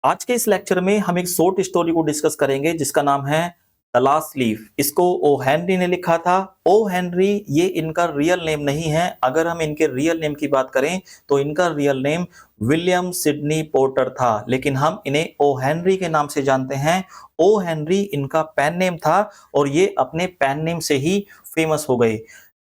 आज के इस लेक्चर में हम एक शॉर्ट स्टोरी को डिस्कस करेंगे जिसका नाम है द लास्ट लीफ। इसको ओ हेनरी ने लिखा था। ओ हेनरी ये इनका रियल नेम नहीं है। अगर हम इनके रियल नेम की बात करें तो इनका real name William Sydney porter था, लेकिन हम इन्हें ओ हेनरी के नाम से जानते हैं। ओ हेनरी इनका पेन नेम था और ये अपने पेन नेम से ही फेमस हो गए।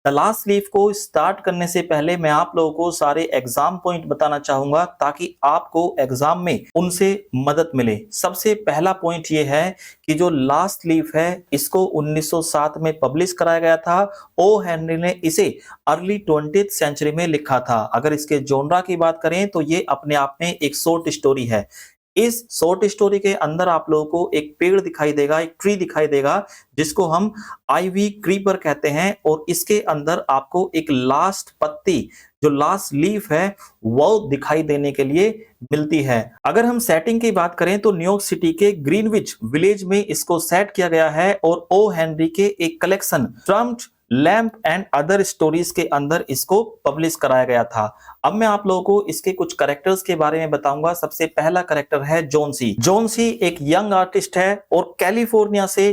द लास्ट लीफ को स्टार्ट करने से पहले मैं आप लोगों को सारे एग्जाम पॉइंट बताना चाहूंगा ताकि आपको एग्जाम में उनसे मदद मिले। सबसे पहला पॉइंट ये है कि जो लास्ट लीफ है इसको 1907 में पब्लिश कराया गया था। ओ हेनरी ने इसे अर्ली 20th सेंचुरी में लिखा था। अगर इसके जोनरा की बात करें तो ये अपने आप में एक शॉर्ट स्टोरी है। इस शॉर्ट स्टोरी के अंदर आप लोगों को एक पेड़ दिखाई देगा, एक ट्री दिखाई देगा जिसको हम आईवी क्रीपर कहते हैं, और इसके अंदर आपको एक लास्ट पत्ती जो लास्ट लीफ है वो दिखाई देने के लिए मिलती है। अगर हम सेटिंग की बात करें तो न्यूयॉर्क सिटी के ग्रीनविच विलेज में इसको सेट किया गया है और ओ हेनरी के एक collection trumped lamp and other stories के अंदर इसको पब्लिश कराया गया था। अब मैं आप लोगों को इसके कुछ कैरेक्टर्स के बारे में बताऊंगा। सबसे पहला कैरेक्टर है जॉन सी। जॉन सी एक यंग आर्टिस्ट है और कैलिफोर्निया से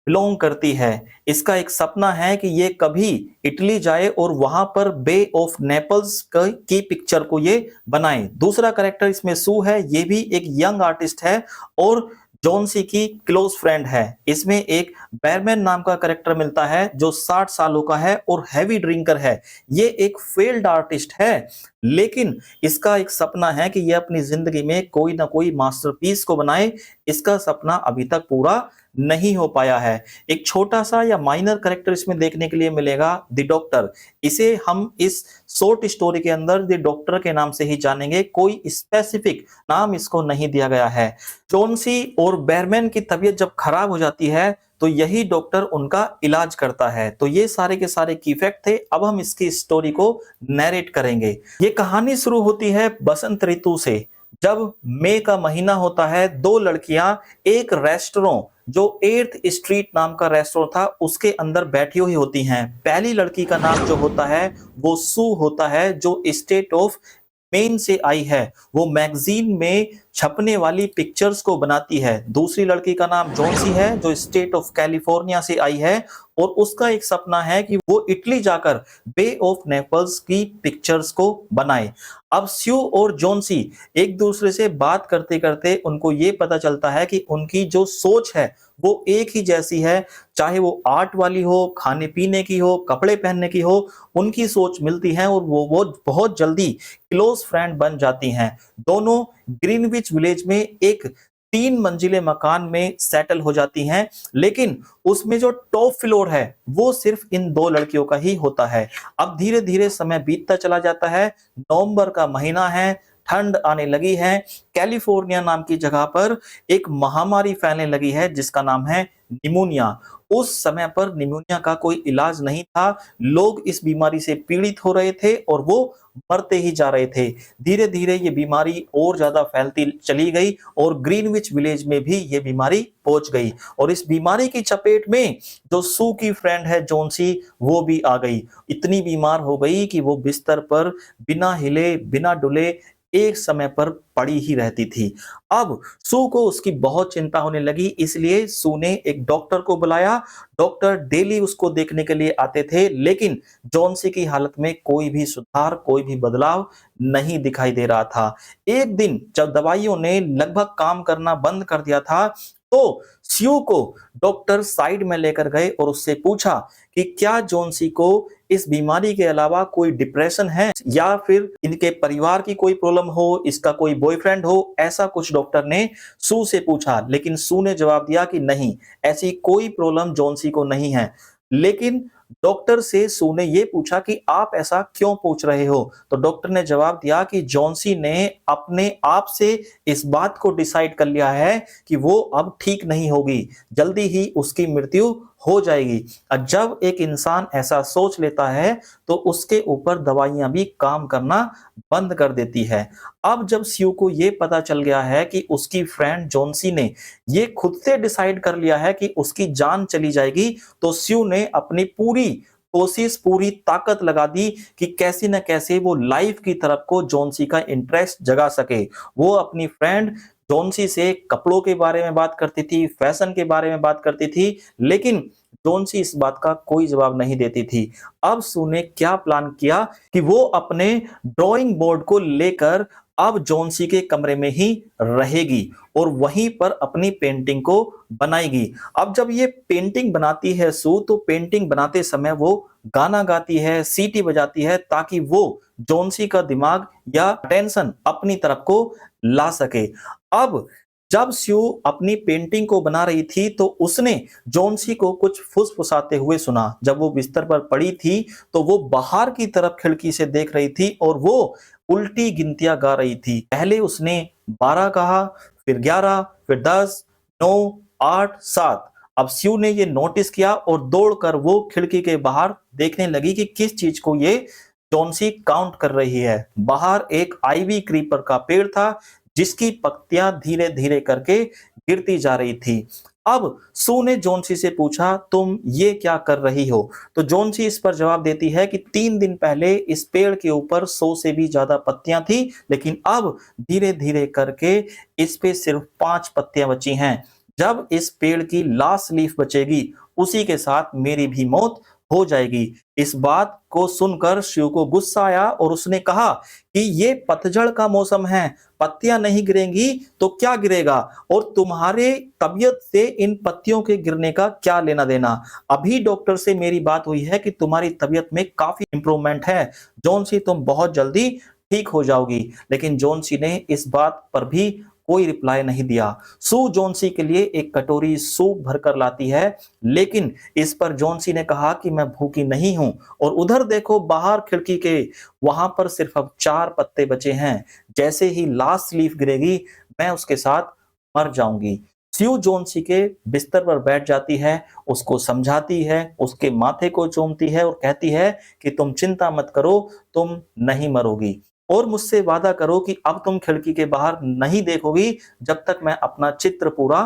बिलोंग करती है। इसका एक सपना है कि ये कभी इटली जाए और वहां पर बे ऑफ नेपल्स की पिक्चर को ये बनाए। दूसरा कैरेक्टर इसमें सू है। ये भी एक यंग आर्टिस्ट है और जॉन सी की क्लोज फ्रेंड है। इसमें एक बैरमैन नाम का कैरेक्टर मिलता है जो 60 सालों का है और हैवी ड्रिंकर है। ये एक फेल्ड आर्टिस्ट है, लेकिन इसका एक सपना है कि ये अपनी जिंदगी में कोई ना कोई मास्टरपीस को बनाए। इसका सपना अभी तक पूरा नहीं हो पाया है। एक छोटा सा या माइनर कैरेक्टर इसमें देखने के लिए मिलेगा, द डॉक्टर। इसे हम इस शॉर्ट स्टोरी के अंदर द डॉक्टर के नाम से ही जानेंगे। कोई स्पेसिफिक नाम इसको नहीं दिया गया है। जॉन सी और बैरमैन की तबीयत जब खराब हो जाती है तो यही डॉक्टर उनका इलाज करता है। तो ये सारे के सारे की फैक्ट थे। अब हम इसकी स्टोरी को नैरेट करेंगे। ये कहानी शुरू होती है बसंत ऋतु से। जब मई का महीना होता है, दो लड़कियां एक रेस्टोरेंट जो 8th स्ट्रीट नाम का रेस्टोरेंट था उसके अंदर बैठी हुई होती हैं। पहली लड़की का नाम जो होता है वो सू होता है, जो स्टेट ऑफ मेन से आई है। वो मैगजीन में छपने वाली पिक्चर्स को बनाती है। दूसरी लड़की का नाम जॉन सी है जो स्टेट ऑफ कैलिफोर्निया से आई है और उसका एक सपना है कि वो इटली जाकर बे ऑफ नेपल्स की पिक्चर्स को बनाए। अब स्यू और जॉन सी एक दूसरे से बात करते करते उनको ये पता चलता है कि उनकी जो सोच है वो एक ही जैसी है। चाहे वो आर्ट वाली हो, खाने पीने की हो, कपड़े पहनने की हो, उनकी सोच मिलती है और वो बहुत जल्दी क्लोज फ्रेंड बन जाती हैं। दोनों ग्रीनविच विलेज में एक 3 मंजिले मकान में सेटल हो जाती हैं, लेकिन उसमें जो टॉप फ्लोर है वो सिर्फ इन दो लड़कियों का ही होता है। अब धीरे धीरे समय बीतता चला जाता है। नवंबर का महीना है, ठंड आने लगी है। कैलिफोर्निया नाम की जगह पर एक महामारी फैलने लगी है जिसका नाम है निमोनिया। उस समय पर निमोनिया का कोई इलाज नहीं था। लोग इस बीमारी से पीड़ित हो रहे थे और वो मरते ही जा रहे थे। धीरे धीरे ये बीमारी और ज्यादा फैलती चली गई और ग्रीनविच विलेज में भी ये बीमारी पहुंच गई और इस बीमारी की चपेट में जो सू की फ्रेंड है जॉन सी वो भी आ गई। इतनी बीमार हो गई कि वो बिस्तर पर बिना हिले बिना डुले एक समय पर पड़ी ही रहती थी। अब सू को उसकी बहुत चिंता होने लगी, इसलिए सू ने एक डॉक्टर को बुलाया। डॉक्टर डेली उसको देखने के लिए आते थे, लेकिन जॉन सी की हालत में कोई भी सुधार, कोई भी बदलाव नहीं दिखाई दे रहा था। एक दिन जब दवाइयों ने लगभग काम करना बंद कर दिया था तो स्यू को डॉक्टर साइड में लेकर गए और उससे पूछा कि क्या जॉन सी को इस बीमारी के अलावा कोई डिप्रेशन है या फिर इनके परिवार की कोई प्रॉब्लम हो, इसका कोई बॉयफ्रेंड हो। ऐसा कुछ डॉक्टर ने सू से पूछा, लेकिन सू ने जवाब दिया कि नहीं, ऐसी कोई प्रॉब्लम जॉन सी को नहीं है। लेकिन डॉक्टर से सू ने यह पूछा कि आप ऐसा क्यों पूछ रहे हो, तो डॉक्टर ने जवाब दिया कि जॉन सी ने अपने आप से इस बात को डिसाइड कर लिया है कि वो अब ठीक नहीं होगी, जल्दी ही उसकी मृत्यु हो जाएगी। और जब एक इंसान ऐसा सोच लेता है तो उसके ऊपर दवाइयां भी काम करना बंद कर देती है। अब जब स्यू को यह पता चल गया है कि उसकी फ्रेंड जॉनसी ने ये खुद से डिसाइड कर लिया है कि उसकी जान चली जाएगी, तो स्यू ने अपनी पूरी कोशिश, पूरी ताकत लगा दी कि कैसे न कैसे वो लाइफ की तरफ को जॉनसी का इंटरेस्ट जगा सके। वो अपनी फ्रेंड जोन्सी से कपड़ों के बारे में बात करती थी, फैशन के बारे में बात करती थी, लेकिन जोन्सी इस बात का कोई जवाब नहीं देती थी। अब सू ने क्या प्लान किया कि वो अपने ड्राइंग बोर्ड को लेकर अब जोन्सी के कमरे में ही रहेगी और वहीं पर अपनी पेंटिंग को बनाएगी। अब जब ये पेंटिंग बनाती है सू, तो पेंटिंग बनाते समय वो गाना गाती है, सीटी बजाती है, ताकि वो जोन्सी का दिमाग या टेंशन अपनी तरफ को ला सके। अब जब स्यू अपनी पेंटिंग को बना रही थी तो उसने जोन्सी को कुछ फुसफुसाते हुए सुना। जब वो बिस्तर पर पड़ी थी तो वो बाहर की तरफ खिड़की से देख रही थी और वो उल्टी गिनतियां गा रही थी। पहले उसने 12 कहा, फिर 11, फिर 10, 9, 8, 7। अब स्यू ने ये नोटिस किया और दौड़कर वो खिड़की के बाहर देखने लगी कि किस चीज को ये जोन्सी काउंट कर रही है। बाहर एक आईवी क्रीपर का पेड़ था जिसकी पत्तियां धीरे धीरे करके गिरती जा रही थी। अब सू ने जोन्सी से पूछा, तुम ये क्या कर रही हो? तो जोन्सी इस पर जवाब देती है कि 3 दिन पहले इस पेड़ के ऊपर 100 से भी ज्यादा पत्तियां थी, लेकिन अब धीरे धीरे करके इस पे सिर्फ 5 पत्तियां बची हैं। जब इस पेड़ की लास्ट लीफ बचेगी उसी के साथ मेरी भी मौत हो जाएगी। इस बात को सुनकर शिव को गुस्सा आया और उसने कहा कि ये पतझड़ का मौसम है, पत्तियां नहीं गिरेंगी तो क्या गिरेगा, और तुम्हारे तबीयत से इन पत्तियों के गिरने का क्या लेना देना। अभी डॉक्टर से मेरी बात हुई है कि तुम्हारी तबीयत में काफी इंप्रूवमेंट है, जोन्सी तुम बहुत जल्दी ठीक हो जाओगी। लेकिन जोन्सी ने इस बात पर भी कोई रिप्लाई नहीं दिया। सू जोन्सी के लिए एक कटोरी सूप भरकर लाती है, लेकिन इस पर जोन्सी ने कहा कि मैं भूखी नहीं हूं, और उधर देखो बाहर खिड़की के वहां पर सिर्फ अब 4 पत्ते बचे हैं। जैसे ही लास्ट लीफ गिरेगी मैं उसके साथ मर जाऊंगी। स्यू जोन्सी के बिस्तर पर बैठ जाती है, उसको समझाती है, उसके माथे को चूमती है और कहती है कि तुम चिंता मत करो, तुम नहीं मरोगी, और मुझसे वादा करो कि अब तुम खिड़की के बाहर नहीं देखोगी जब तक मैं अपना चित्र पूरा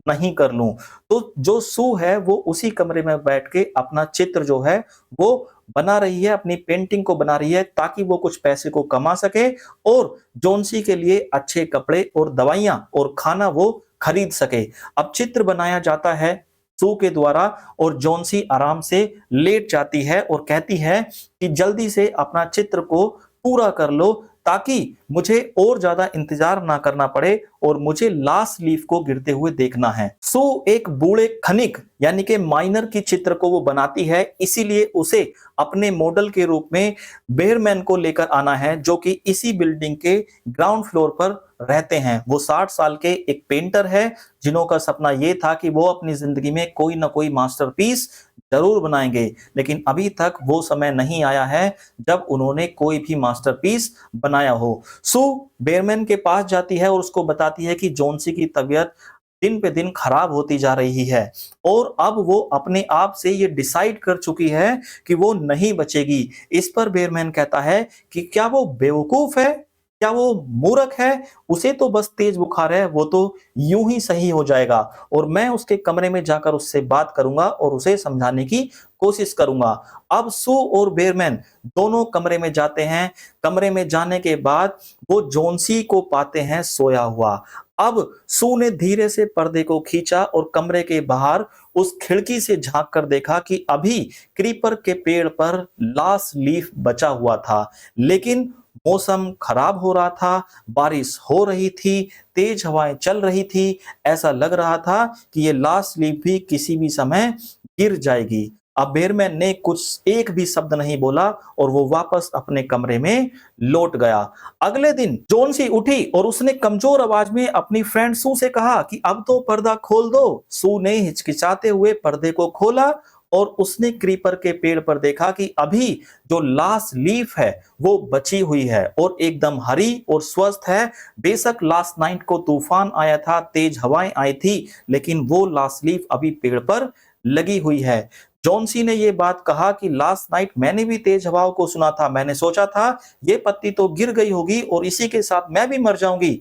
नहीं कर लूं। तो जो सू है वो उसी कमरे में बैठ के अपना चित्र जो है वो बना रही है, अपनी पेंटिंग को बना रही है, ताकि वो कुछ पैसे को कमा सके और जोन्सी के लिए अच्छे कपड़े और दवाइयां और खाना वो खरीद सके। अब चित्र बनाया जाता है सू के द्वारा और जोन्सी आराम से लेट जाती है और कहती है कि जल्दी से अपना चित्र को पूरा कर लो ताकि मुझे और ज्यादा इंतजार ना करना पड़े और मुझे लास्ट लीफ को गिरते हुए देखना है। सो एक बूढ़े खनिक यानी कि माइनर की चित्र को वो बनाती है, इसीलिए उसे अपने मॉडल के रूप में बेयरमैन को लेकर आना है, जो कि इसी बिल्डिंग के ग्राउंड फ्लोर पर रहते हैं। वो 60 साल के एक पेंटर है जिन्हों का सपना ये था कि वो अपनी जिंदगी में कोई ना कोई मास्टरपीस जरूर बनाएंगे, लेकिन अभी तक वो समय नहीं आया है जब उन्होंने कोई भी मास्टरपीस बनाया हो। सू बेयरमैन के पास जाती है और उसको बताती है कि जोन्सी की तबीयत दिन पे दिन खराब होती जा रही है और अब वो अपने आप से ये डिसाइड कर चुकी है कि वो नहीं बचेगी। इस पर बेयरमैन कहता है कि क्या वो बेवकूफ है, क्या वो मूर्ख है, उसे तो बस तेज बुखार है, वो तो यूं ही सही हो जाएगा, और मैं उसके कमरे में जाकर उससे बात करूंगा और उसे समझाने की कोशिश करूंगा। अब सू और बेयरमैन दोनों कमरे में जाते हैं। कमरे में जाने के बाद वो जोन्सी को पाते हैं सोया हुआ। अब सू ने धीरे से पर्दे को खींचा और कमरे के बाहर उस खिड़की से झांक कर देखा कि अभी क्रीपर के पेड़ पर लास्ट लीफ बचा हुआ था, लेकिन मौसम खराब हो रहा था, बारिश हो रही थी, तेज हवाएं चल रही थी, ऐसा लग रहा था कि ये लास्ट लीफ भी किसी भी समय गिर जाएगी। अब बेयरमैन ने कुछ एक भी शब्द नहीं बोला और वो वापस अपने कमरे में लौट गया। अगले दिन जोन्सी उठी और उसने कमजोर आवाज में अपनी फ्रेंड सू से कहा कि अब तो पर्दा खोल दो। सू ने हिचकिचाते हुए पर्दे को खोला और उसने क्रीपर के पेड़ पर देखा कि अभी जो लास्ट लीफ है वो बची हुई है और एकदम हरी और स्वस्थ है। बेशक लास्ट नाइट को तूफान आया था, तेज हवाएं आई थी, लेकिन वो लास्ट लीफ अभी पेड़ पर लगी हुई है। जोन्सी ने ये बात कहा कि लास्ट नाइट मैंने भी तेज हवाओं को सुना था, मैंने सोचा था ये पत्ती तो गिर गई होगी और इसी के साथ मैं भी मर जाऊंगी।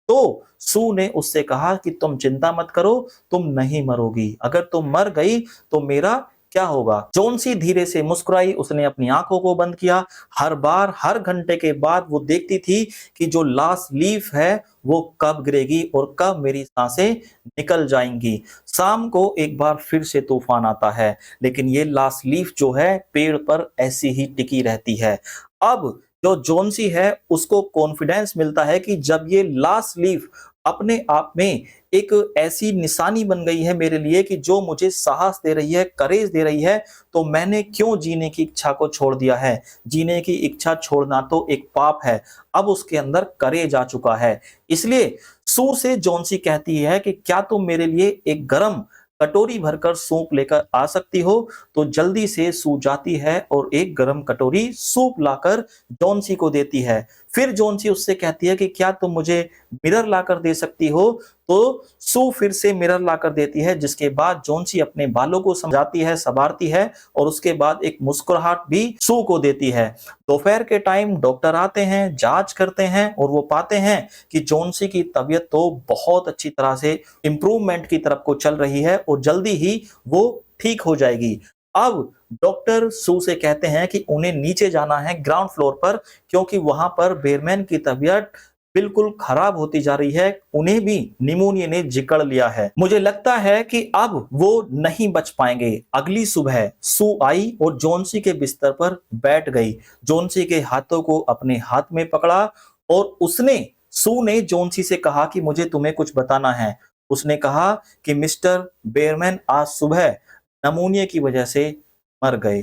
तो सू ने उससे कहा कि तुम चिंता मत करो, तुम नहीं मरोगी, अगर तुम मर गई तो मेरा क्या होगा? जोन्सी धीरे से मुस्कुराई, उसने अपनी आंखों को बंद किया। हर बार, हर घंटे के बाद वो देखती थी कि जो लास्ट लीफ है वो कब गिरेगी और कब मेरी सांसें निकल जाएंगी। शाम को एक बार फिर से तूफान आता है, लेकिन ये लास्ट लीफ जो है पेड़ पर ऐसी ही टिकी रहती है। अब जो जोन्सी है उसको कॉन्फिडेंस मिलता है कि जब ये लास्ट लीफ अपने आप में एक ऐसी निशानी बन गई है मेरे लिए कि जो मुझे साहस दे रही है, करेज दे रही है, तो मैंने क्यों जीने की इच्छा को छोड़ दिया है? जीने की इच्छा छोड़ना तो एक पाप है। अब उसके अंदर करेज आ चुका है। इसलिए सू से जोन्सी कहती है कि क्या तुम मेरे लिए एक गरम कटोरी भरकर सूप लेकर आ सकती हो? तो जल्दी से सू जाती है और एक गरम कटोरी सूप लाकर जोन्सी को देती है। फिर जोन्सी उससे कहती है कि क्या तुम मुझे मिरर लाकर दे सकती हो? तो सू फिर से मिरर लाकर देती है, जिसके बाद जोन्सी अपने बालों को समझाती है, संवारती है और उसके बाद एक मुस्कुराहट भी सू को देती है। दोपहर के टाइम डॉक्टर आते हैं, जांच करते हैं और वो पाते हैं कि जोन्सी की तबीयत तो बहुत अच्छी तरह से इंप्रूवमेंट की तरफ को चल रही है और जल्दी ही वो ठीक हो जाएगी। अब डॉक्टर सू से कहते हैं कि उन्हें नीचे जाना है ग्राउंड फ्लोर पर, क्योंकि वहां पर बेयरमैन की तबीयत बिल्कुल खराब होती जा रही है। उन्हें भी निमोनिया ने जकड़ लिया है। मुझे लगता है कि अब वो नहीं बच पाएंगे। अगली सुबह सू आई और जोन्सी के बिस्तर पर बैठ गई। जोन्सी के हाथों को अपने हाथ में पकड़ा और सू ने जोन्सी से कहा कि मुझे तुम्हें कुछ बताना है। उसने कहा कि मिस्टर बेयरमैन आज सुबह निमोनिया की वजह से मर गए।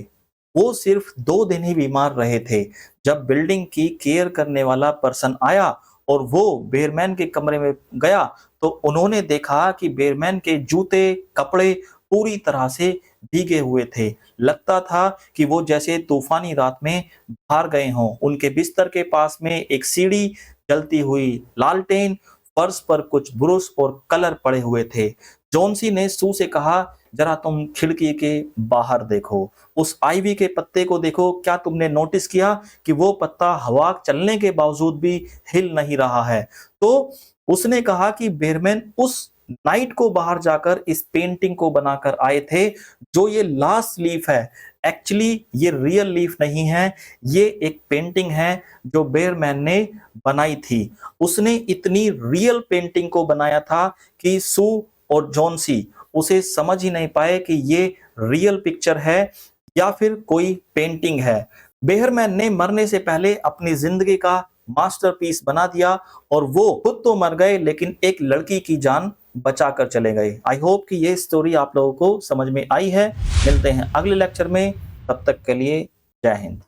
वो सिर्फ 2 दिन ही बीमार रहे थे। जब बिल्डिंग की केयर करने वाला पर्सन आया और वो बेयरमैन के कमरे में गया, तो उन्होंने देखा कि बेयरमैन के जूते, कपड़े पूरी तरह से भीगे हुए थे। लगता था कि वो जैसे तूफानी रात में बाहर गए हों। उनके बिस्तर के पास में एक सीढ़ी, जलती हुई लालटेन, फर्श पर कुछ ब्रश और कलर पड़े हुए थे। जोन्सी ने सू से कहा, जरा तुम खिड़की के बाहर देखो, उस आईवी के पत्ते को देखो। क्या तुमने नोटिस किया कि वो पत्ता हवा चलने के बावजूद भी हिल नहीं रहा है? तो उसने कहा कि बेयरमैन उस नाइट को बाहर जाकर इस पेंटिंग को बनाकर आए थे। जो ये लास्ट लीफ है, एक्चुअली ये रियल लीफ नहीं है, ये एक पेंटिंग है जो बेयरमैन ने बनाई थी। उसने इतनी रियल पेंटिंग को बनाया था कि सू और जोन्सी उसे समझ ही नहीं पाए कि ये रियल पिक्चर है या फिर कोई पेंटिंग है। बेयरमैन ने मरने से पहले अपनी जिंदगी का मास्टरपीस बना दिया और वो खुद तो मर गए, लेकिन एक लड़की की जान बचाकर चले गए। आई होप कि ये स्टोरी आप लोगों को समझ में आई है। मिलते हैं अगले लेक्चर में, तब तक के लिए जय हिंद।